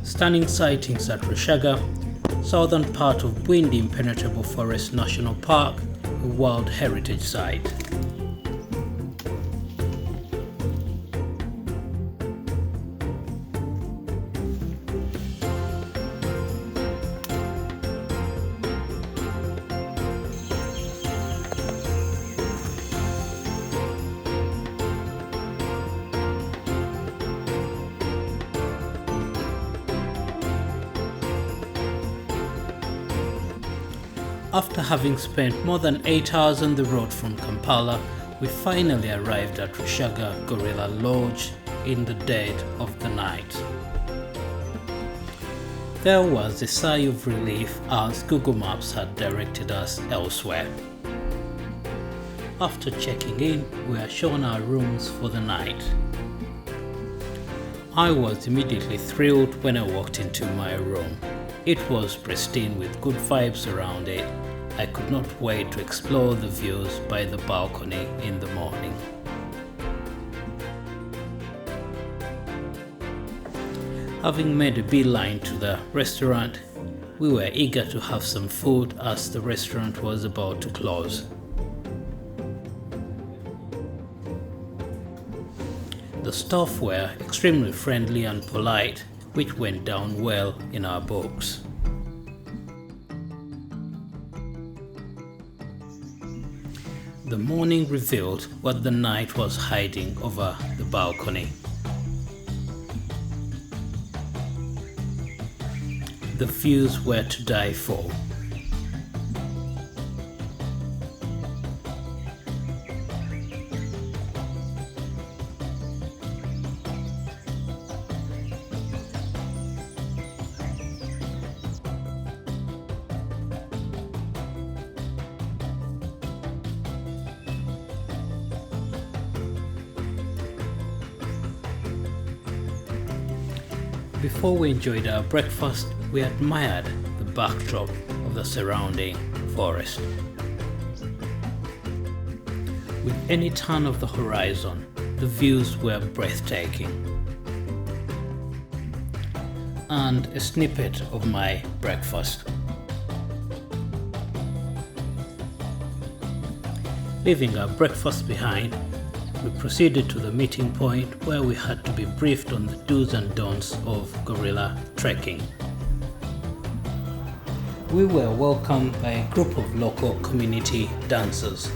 Stunning sightings at Rushaga, southern part of Bwindi Impenetrable Forest National Park, a World Heritage Site. After having spent more than 8 hours on the road from Kampala, we finally arrived at Rushaga Gorilla Lodge in the dead of the night. There was a sigh of relief as Google Maps had directed us elsewhere. After checking in, we were shown our rooms for the night. I was immediately thrilled when I walked into my room. It was pristine with good vibes around it. I could not wait to explore the views by the balcony in the morning. Having made a beeline to the restaurant, we were eager to have some food as the restaurant was about to close. The staff were extremely friendly and polite, which went down well in our books. The morning revealed what the night was hiding over the balcony. The views were to die for. Before we enjoyed our breakfast, we admired the backdrop of the surrounding forest. With any turn of the horizon, the views were breathtaking. And a snippet of my breakfast. Leaving our breakfast behind, we proceeded to the meeting point where we had to be briefed on the do's and don'ts of gorilla trekking. We were welcomed by a group of local community dancers.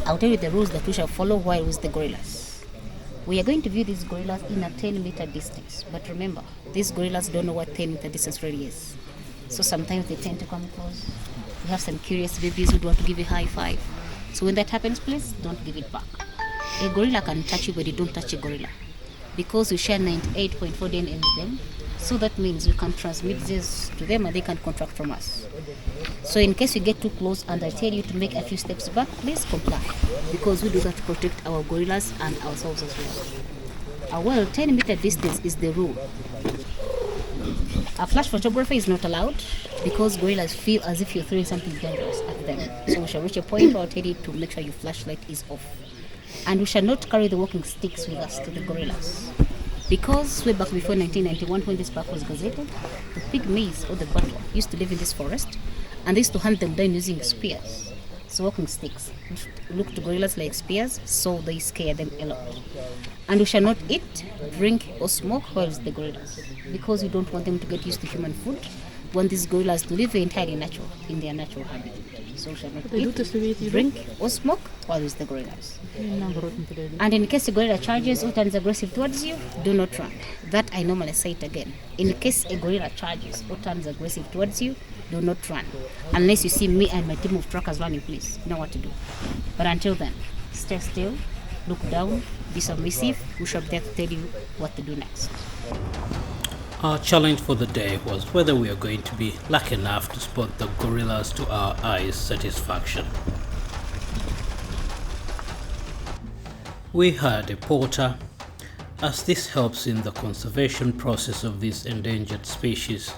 I'll tell you the rules that we shall follow while with the gorillas. We are going to view these gorillas in a 10-meter distance. But remember, these gorillas don't know what 10-meter distance really is. So sometimes they tend to come close. We have some curious babies who want to give you a high five. So when that happens, please don't give it back. A gorilla can touch you, but you don't touch a gorilla. Because we share 98.4 DNA with them, so that means we can transmit this to them and they can contract from us. So in case you get too close and I tell you to make a few steps back, please comply, because we do that to protect our gorillas and ourselves as well. Well, 10-meter distance is the rule. A flash photography is not allowed because gorillas feel as if you're throwing something dangerous at them. So we shall reach a point where I'll tell you to make sure your flashlight is off. And we shall not carry the walking sticks with us to the gorillas. Because way back before 1991, when this park was gazetted, the pygmies or the butter used to live in this forest, and they used to hunt them down using spears. So walking sticks look to gorillas like spears, so they scare them a lot. And we shall not eat, drink, or smoke while with the gorillas, because we don't want them to get used to human food. We want these gorillas to live entirely natural, in their natural habitat. So we shall not eat, drink, or smoke while with the gorillas. And in case a gorilla charges or turns aggressive towards you, do not run. That I normally say it again. In case a gorilla charges or turns aggressive towards you, do not run. Unless you see me and my team of trackers running, please, you know what to do. But until then, stay still, look down, be submissive. We shall be there to tell you what to do next. Our challenge for the day was whether we are going to be lucky enough to spot the gorillas to our eyes' satisfaction. We hired a porter, as this helps in the conservation process of this endangered species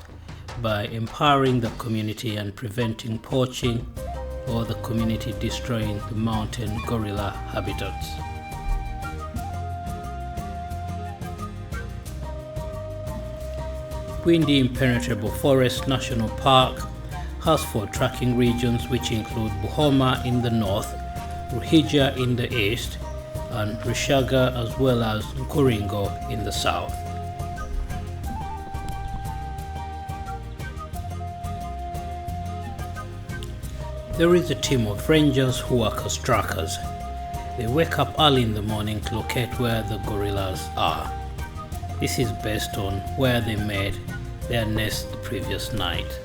by empowering the community and preventing poaching or the community destroying the mountain gorilla habitats. Bwindi Impenetrable Forest National Park has 4 tracking regions, which include Buhoma in the north, Ruhaga in the east, and Rushaga, as well as Nkuringo in the south. There is a team of rangers who work as trackers. They wake up early in the morning to locate where the gorillas are. This is based on where they made their nest the previous night.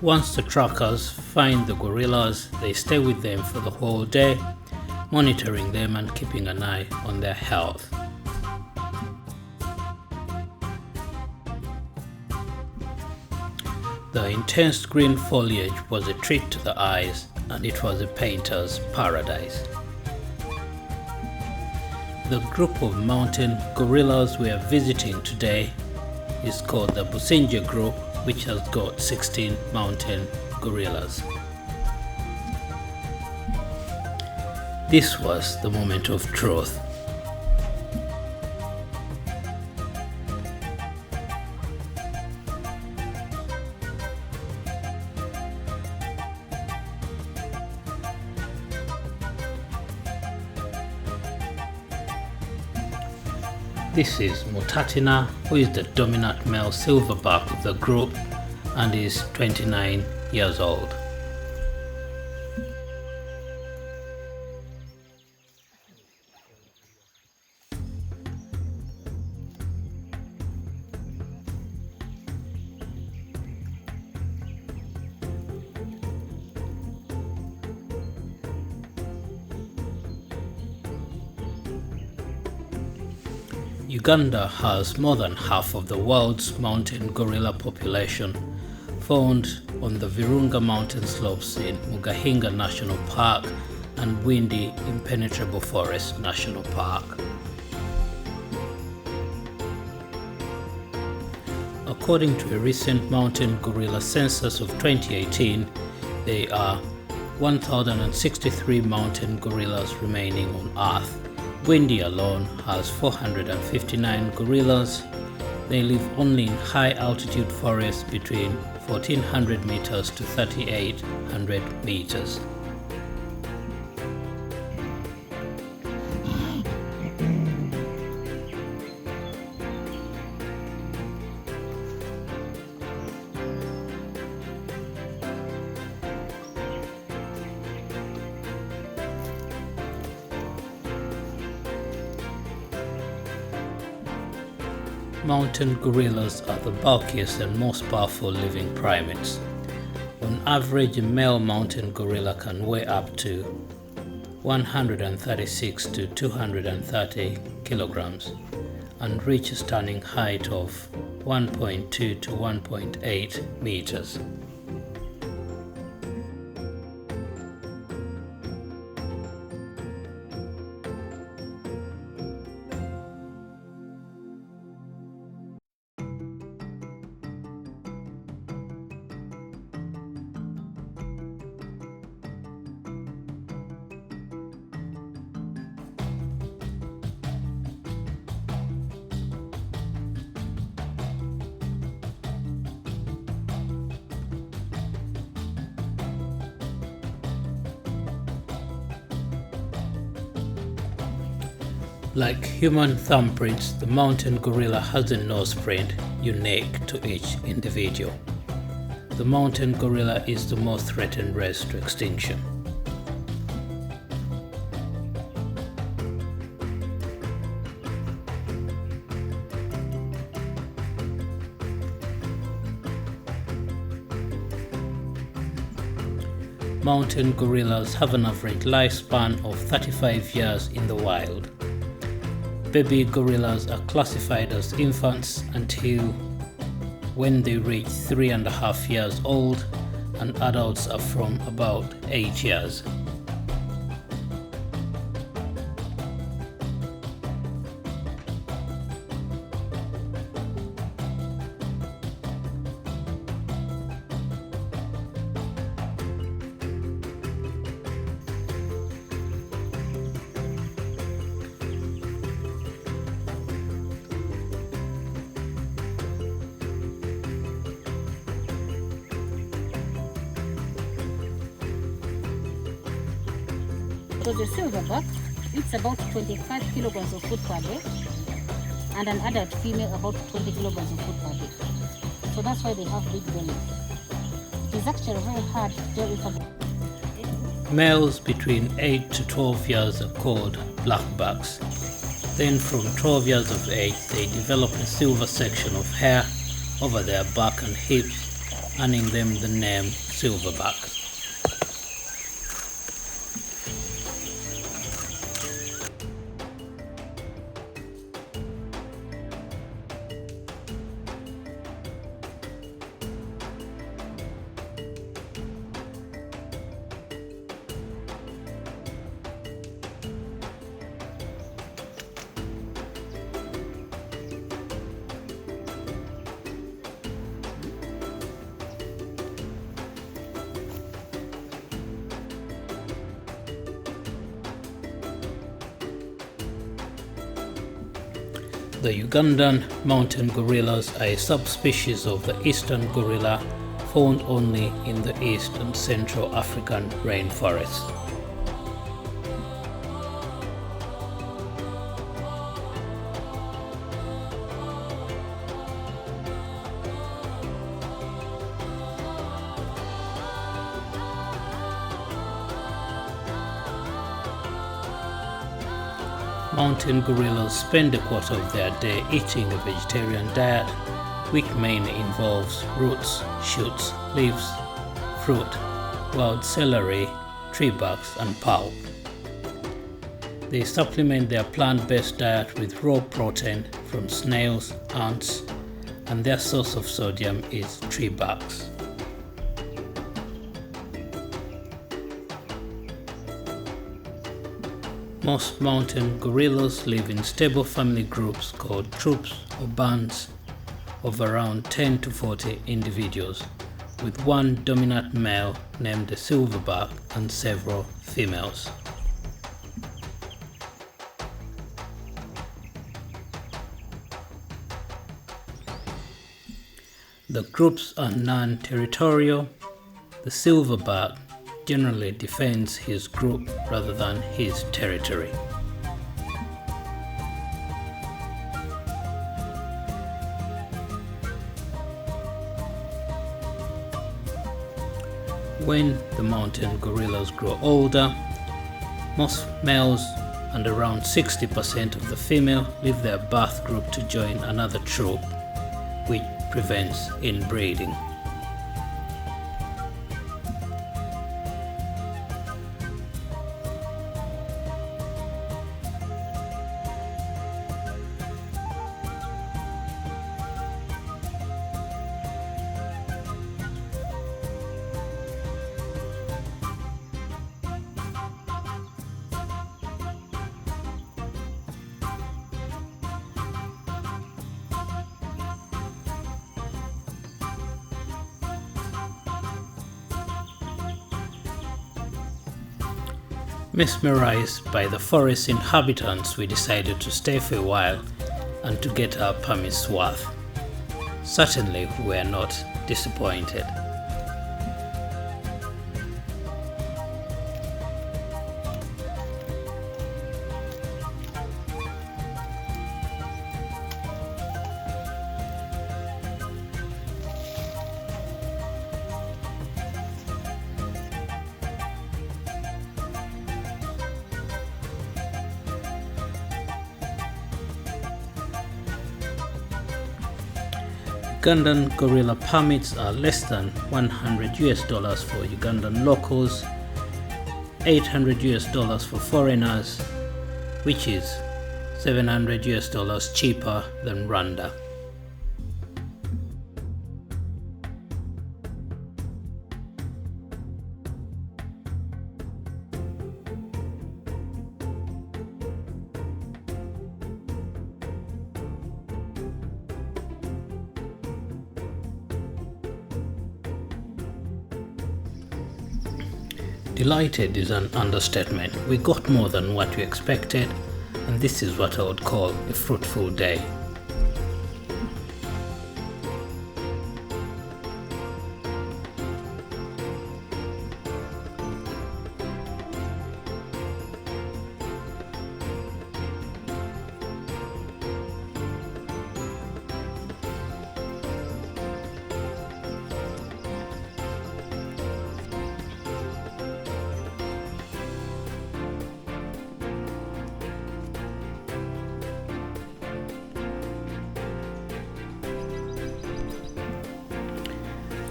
Once the trackers find the gorillas, they stay with them for the whole day, monitoring them and keeping an eye on their health. The intense green foliage was a treat to the eyes, and it was a painter's paradise. The group of mountain gorillas we are visiting today is called the Bwindi group, which has got 16 mountain gorillas. This was the moment of truth. This is Mutatina, who is the dominant male silverback of the group and is 29 years old. Uganda has more than half of the world's mountain gorilla population, found on the Virunga mountain slopes in Mugahinga National Park and Bwindi Impenetrable Forest National Park. According to a recent mountain gorilla census of 2018, there are 1,063 mountain gorillas remaining on Earth. Bwindi alone has 459 gorillas. They live only in high altitude forests between 1400 meters to 3800 meters. Mountain gorillas are the bulkiest and most powerful living primates. On average, a male mountain gorilla can weigh up to 136 to 230 kilograms and reach a stunning height of 1.2 to 1.8 meters. Like human thumbprints, the mountain gorilla has a nose print unique to each individual. The mountain gorilla is the most threatened race to extinction. mountain gorillas have an average lifespan of 35 years in the wild. Baby gorillas are classified as infants until when they reach 3.5 years old, and adults are from about 8 years. So the silverback, it's about 25 kilograms of food per day, and an adult female about 20 kilograms of food per day. So that's why they have big bellies. It is actually very hard to tell if Males between 8 to 12 years are called blackbacks. Then from 12 years of age, they develop a silver section of hair over their back and hips, earning them the name silverback. The Ugandan mountain gorillas are a subspecies of the eastern gorilla found only in the East and Central African rainforests. Mountain gorillas spend a quarter of their day eating a vegetarian diet, which mainly involves roots, shoots, leaves, fruit, wild celery, tree barks, and pulp. They supplement their plant-based diet with raw protein from snails, ants, and their source of sodium is tree barks. Most mountain gorillas live in stable family groups called troops or bands of around 10 to 40 individuals, with one dominant male named the silverback and several females. The groups are non-territorial. The silverback generally defends his group rather than his territory. When the mountain gorillas grow older, most males and around 60% of the female leave their birth group to join another troop, which prevents inbreeding. Mesmerized by the forest inhabitants, we decided to stay for a while and to get our permit's worth. Certainly, we were not disappointed. Ugandan gorilla permits are less than $100 for Ugandan locals, $800 for foreigners, which is $700 cheaper than Rwanda. Delighted is an understatement. We got more than what we expected, and this is what I would call a fruitful day.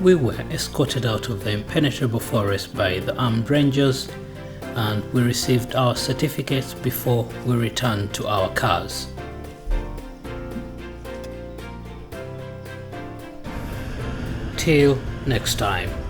We were escorted out of the impenetrable forest by the armed rangers, and we received our certificates before we returned to our cars. Till next time.